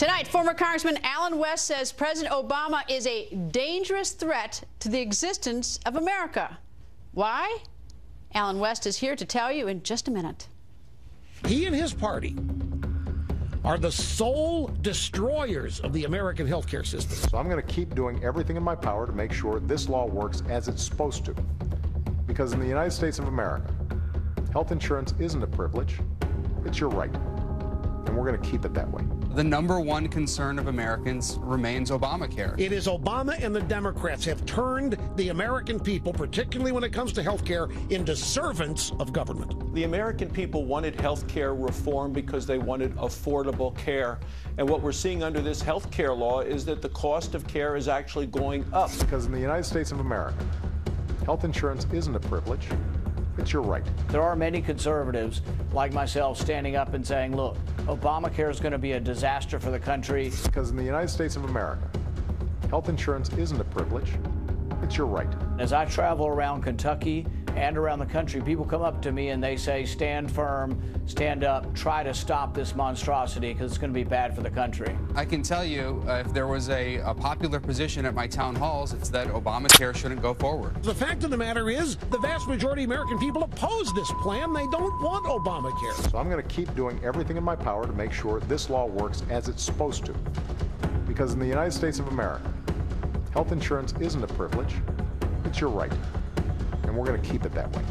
Tonight, former Congressman Allen West says President Obama is a dangerous threat to the existence of America. Why? Allen West is here to tell you in just a minute. He and his party are the sole destroyers of the American healthcare system. So I'm going to keep doing everything in my power to make sure this law works as it's supposed to. Because in the United States of America, health insurance isn't a privilege, it's your right. And we're going to keep it that way. The #1 concern of Americans remains Obamacare. It is Obama and the Democrats have turned the American people, particularly when it comes to health care, into servants of government. The American people wanted health care reform because they wanted affordable care. And what we're seeing under this health care law is that the cost of care is actually going up. Because in the United States of America, health insurance isn't a privilege, it's your right. There are many conservatives like myself standing up and saying, look, Obamacare is going to be a disaster for the country. Because in the United States of America, health insurance isn't a privilege, it's your right. As I travel around Kentucky and around the country, people come up to me and they say, stand firm, stand up, try to stop this monstrosity because it's going to be bad for the country. I can tell you, if there was a popular position at my town halls, it's that Obamacare shouldn't go forward. The fact of the matter is, the vast majority of American people oppose this plan. They don't want Obamacare. So I'm going to keep doing everything in my power to make sure this law works as it's supposed to. Because in the United States of America, health insurance isn't a privilege, it's your right. And we're going to keep it that way.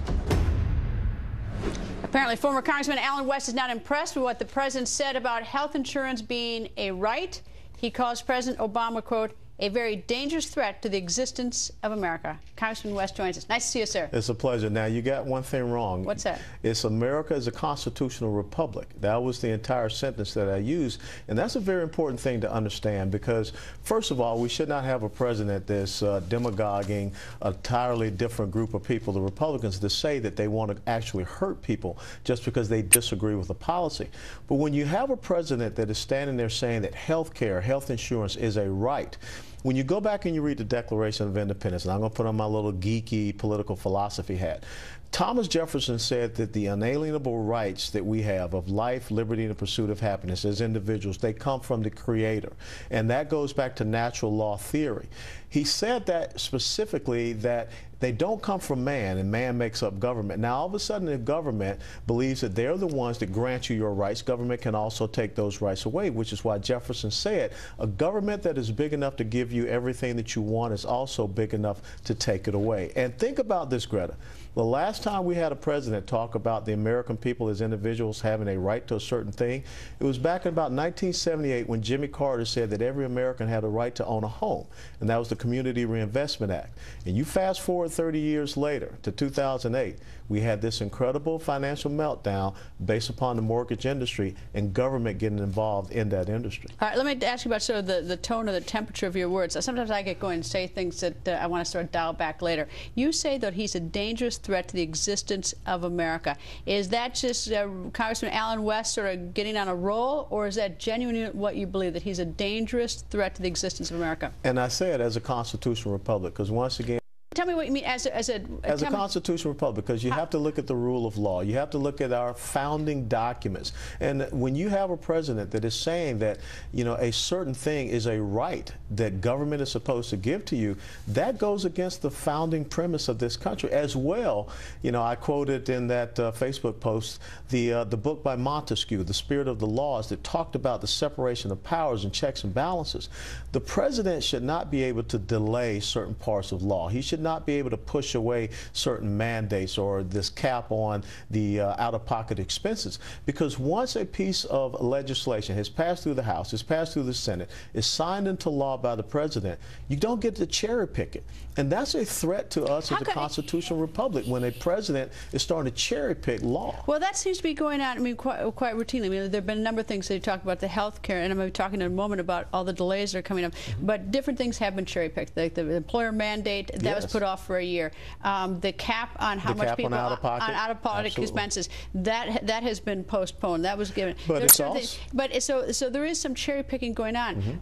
Apparently, former Congressman Allen West is not impressed with what the president said about health insurance being a right. He calls President Obama, quote, a very dangerous threat to the existence of America. Congressman West joins us. Nice to see you, sir. It's a pleasure. Now, you got one thing wrong. What's that? It's America is a constitutional republic. That was the entire sentence that I used. And that's a very important thing to understand because, first of all, we should not have a president that's demagoguing an entirely different group of people, the Republicans, to say that they want to actually hurt people just because they disagree with the policy. But when you have a president that is standing there saying that health care, health insurance is a right, when you go back and you read the Declaration of Independence, and I'm going to put on my little geeky political philosophy hat, Thomas Jefferson said that the unalienable rights that we have of life, liberty, and the pursuit of happiness as individuals, they come from the Creator. And that goes back to natural law theory. He said that specifically that they don't come from man, and man makes up government. Now, all of a sudden, if government believes that they're the ones that grant you your rights, government can also take those rights away, which is why Jefferson said a government that is big enough to give you everything that you want is also big enough to take it away. And think about this, Greta. The last time we had a president talk about the American people as individuals having a right to a certain thing, it was back in about 1978 when Jimmy Carter said that every American had a right to own a home, and that was the Community Reinvestment Act. And you fast forward 30 years later to 2008, we had this incredible financial meltdown based upon the mortgage industry and government getting involved in that industry. All right, let me ask you about sort of the tone or the temperature of your words. Sometimes I get going and say things that I want to sort of dial back later. You say that he's a dangerous threat to the existence of America. Is that just Congressman Allen West sort of getting on a roll, or is that genuinely what you believe, that he's a dangerous threat to the existence of America? And I say it as a constitutional republic, because once again, tell me what you mean as a constitutional republic, because you have to look at the rule of law. You have to look at our founding documents. And when you have a president that is saying that, you know, a certain thing is a right that government is supposed to give to you, that goes against the founding premise of this country as well. You know, I quoted in that Facebook post the book by Montesquieu, The Spirit of the Laws, that talked about the separation of powers and checks and balances. The president should not be able to delay certain parts of law. He should not be able to push away certain mandates or this cap on the out-of-pocket expenses, because once a piece of legislation has passed through the House, has passed through the Senate, is signed into law by the president, you don't get to cherry pick it. And that's a threat to us as a constitutional republic when a president is starting to cherry pick law. Well, that seems to be going on, I mean, quite routinely. I mean, there have been a number of things that you talk about, the health care, and I'm going to be talking in a moment about all the delays that are coming up. But different things have been cherry picked. The employer mandate, that was put off for a year. The cap on how much people on out-of-pocket expenses, that has been postponed. That was given. But it's also, so there is some cherry picking going on.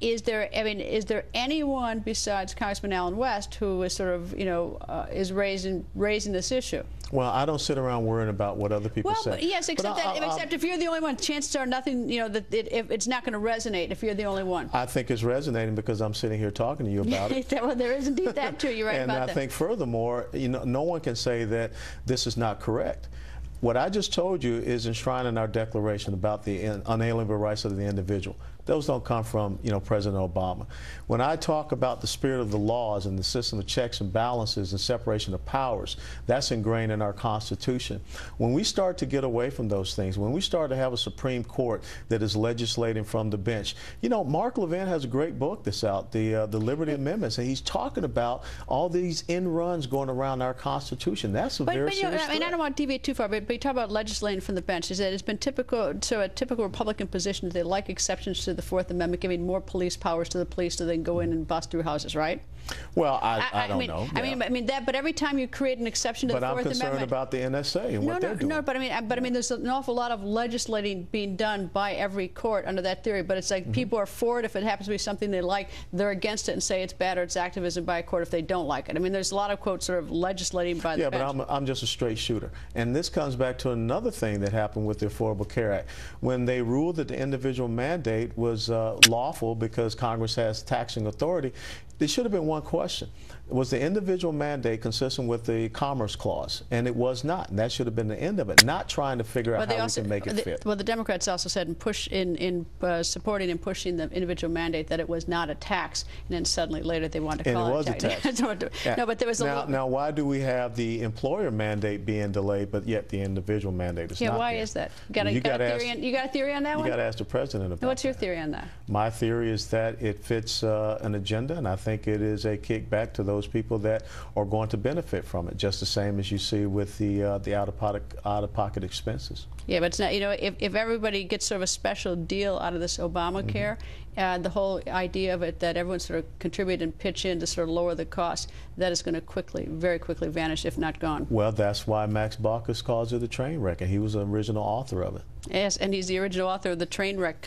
Is there anyone besides Congressman Allen West who is sort of, you know, is raising this issue? Well, I don't sit around worrying about what other people say. Well, yes, except if you're the only one, chances are nothing, you know, that it's not going to resonate if you're the only one. I think it's resonating because I'm sitting here talking to you about it. Well, there is indeed that too. You're right about that. And I think furthermore, you know, no one can say that this is not correct. What I just told you is enshrined in our Declaration about the unalienable rights of the individual. Those don't come from, you know, President Obama. When I talk about the spirit of the laws and the system of checks and balances and separation of powers, that's ingrained in our Constitution. When we start to get away from those things, when we start to have a Supreme Court that is legislating from the bench, you know, Mark Levin has a great book that's out, the Liberty Amendments, and he's talking about all these end runs going around our Constitution. That's a very serious threat. I mean, I don't want to deviate too far, but you talk about legislating from the bench. Is that it's been typical, so a typical Republican position is they like exceptions to the Fourth Amendment, giving more police powers to the police so they can go in and bust through houses, right? Well, I don't know. I mean that. But every time you create an exception to the Fourth Amendment, but I'm concerned about the NSA and what they're doing. No, but I mean, there's an awful lot of legislating being done by every court under that theory. But it's like people are for it if it happens to be something they like. They're against it and say it's bad or it's activism by a court if they don't like it. I mean, there's a lot of quotes sort of legislating by the bench. Yeah, but I'm just a straight shooter. And this comes back to another thing that happened with the Affordable Care Act. When they ruled that the individual mandate was lawful because Congress has taxing authority, there should have been one question. Was the individual mandate consistent with the Commerce Clause? And it was not. And that should have been the end of it, not trying to figure out how we can make it fit. Well, the Democrats also said in supporting and pushing the individual mandate that it was not a tax, and then suddenly later they wanted to call it a tax. No, but there was now, why do we have the employer mandate being delayed, but yet the individual mandate is not? Yeah, why is that? You got a theory on that one? You got to ask the president about that. What's your theory on that? My theory is that it fits an agenda, and I think it is a kickback to those people that are going to benefit from it, just the same as you see with the out-of-pocket expenses. Yeah, but it's not, you know, if everybody gets sort of a special deal out of this Obamacare, the whole idea of it that everyone sort of contribute and pitch in to sort of lower the cost, that is going to very quickly vanish, if not gone. Well, that's why Max Baucus calls it a train wreck, and he was the original author of it. Yes, and he's the original author of the train wreck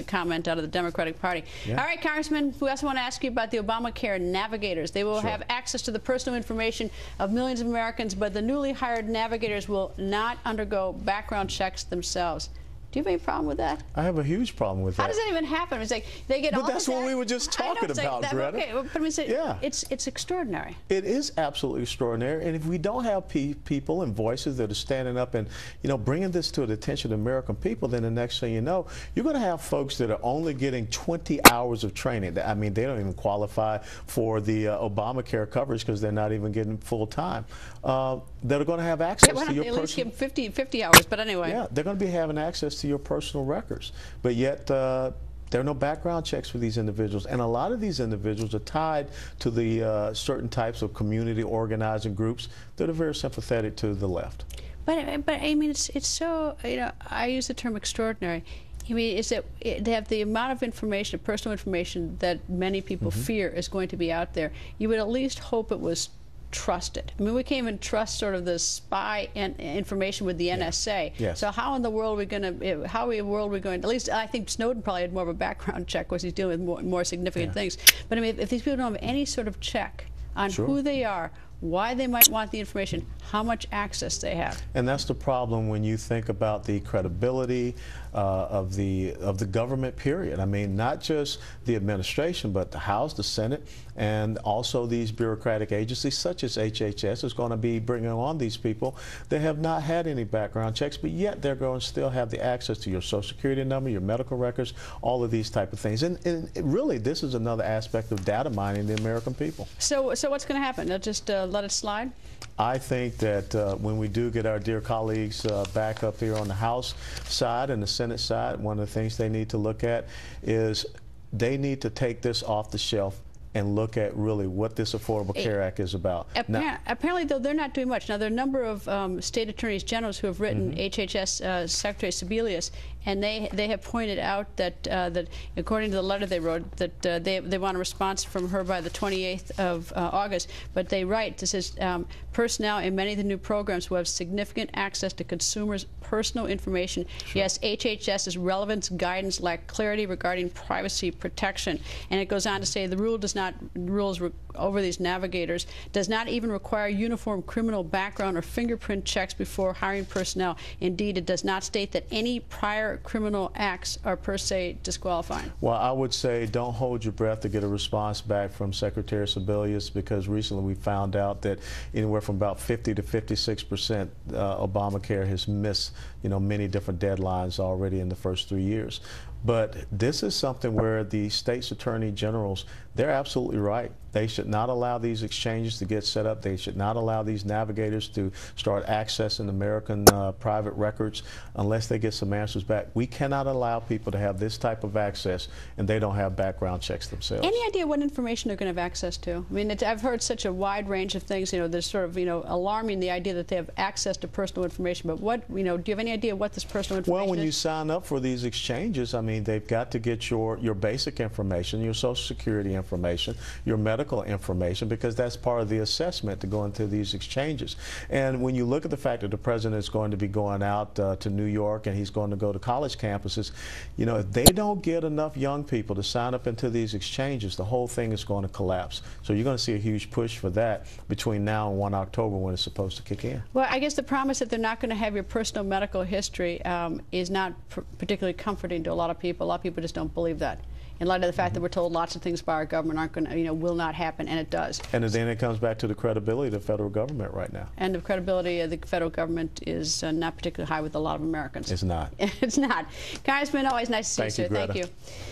comment out of the Democratic Party. Yeah. All right, Congressman, we also want to ask you about the Obamacare navigators. They will have access to the personal information of millions of Americans, but the newly hired navigators will not undergo background checks themselves. Do you have any problem with that? I have a huge problem with that. How does that even happen? It's like they get all this. But that's what we were just talking about, Greta. Okay, but I mean, it's extraordinary. It is absolutely extraordinary. And if we don't have people and voices that are standing up and, you know, bringing this to the attention of American people, then the next thing you know, you're going to have folks that are only getting 20 hours of training. I mean, they don't even qualify for the Obamacare coverage because they're not even getting full time. That are going to have access to your personal. At least give them 50 hours, but anyway. Yeah, they're going to be having access to your personal records. But yet, there are no background checks for these individuals, and a lot of these individuals are tied to the certain types of community organizing groups that are very sympathetic to the left. But I mean, it's so, you know, I use the term extraordinary. I mean, is that they have the amount of information, personal information, that many people fear is going to be out there. You would at least hope it was trusted. I mean, we can't even trust sort of the spy information with the NSA. Yes. So how in the world are we going to, at least I think Snowden probably had more of a background check because he's dealing with more significant things. But I mean, if these people don't have any sort of check on who they are, why they might want the information, how much access they have. And that's the problem when you think about the credibility of the government, period. I mean, not just the administration, but the House, the Senate, and also these bureaucratic agencies such as HHS is going to be bringing on these people that have not had any background checks, but yet they're going to still have the access to your Social Security number, your medical records, all of these type of things. And really, this is another aspect of data mining the American people. So what's going to happen? They'll just let it slide? I think that when we do get our dear colleagues back up here on the House side and the Senate side, one of the things they need to look at is they need to take this off the shelf and look at really what this Affordable Care Act is about. Apparently, though, they're not doing much. Now, there are a number of state attorneys generals who have written HHS Secretary Sebelius, and they have pointed out that that according to the letter they wrote, that they want a response from her by the 28th of August. But they write, this says, personnel in many of the new programs will have significant access to consumers' personal information. Sure. Yes, HHS's relevance guidance lack clarity regarding privacy protection. And it goes on to say the rule does not, rules over these navigators does not even require uniform criminal background or fingerprint checks before hiring personnel. Indeed, it does not state that any prior criminal acts are per se disqualifying. Well, I would say don't hold your breath to get a response back from Secretary Sebelius, because recently we found out that anywhere from about 50 to 56% Obamacare has missed, many different deadlines already in the first 3 years. But this is something where the state's attorney generals, they're absolutely right. They should not allow these exchanges to get set up. They should not allow these navigators to start accessing American private records unless they get some answers back. We cannot allow people to have this type of access and they don't have background checks themselves. Any idea what information they're going to have access to? I mean, I've heard such a wide range of things. There's sort of, alarming, the idea that they have access to personal information. But what, do you have any idea what this personal information is? Well, when you sign up for these exchanges, I mean, they've got to get your basic information, your Social Security information, your medical information, because that's part of the assessment to go into these exchanges. And when you look at the fact that the president is going to be going out to New York and he's going to go to college campuses, if they don't get enough young people to sign up into these exchanges, the whole thing is going to collapse. So you're going to see a huge push for that between now and 1 October when it's supposed to kick in. Well, I guess the promise that they're not going to have your personal medical history is not particularly comforting to a lot of people. A lot of people just don't believe that, in light of the fact that we're told lots of things by our government aren't going to, will not happen, and it does. And then it comes back to the credibility of the federal government right now. And the credibility of the federal government is not particularly high with a lot of Americans. It's not. It's not. Congressman, always nice to see you, sir. Thank you, Greta. Thank you.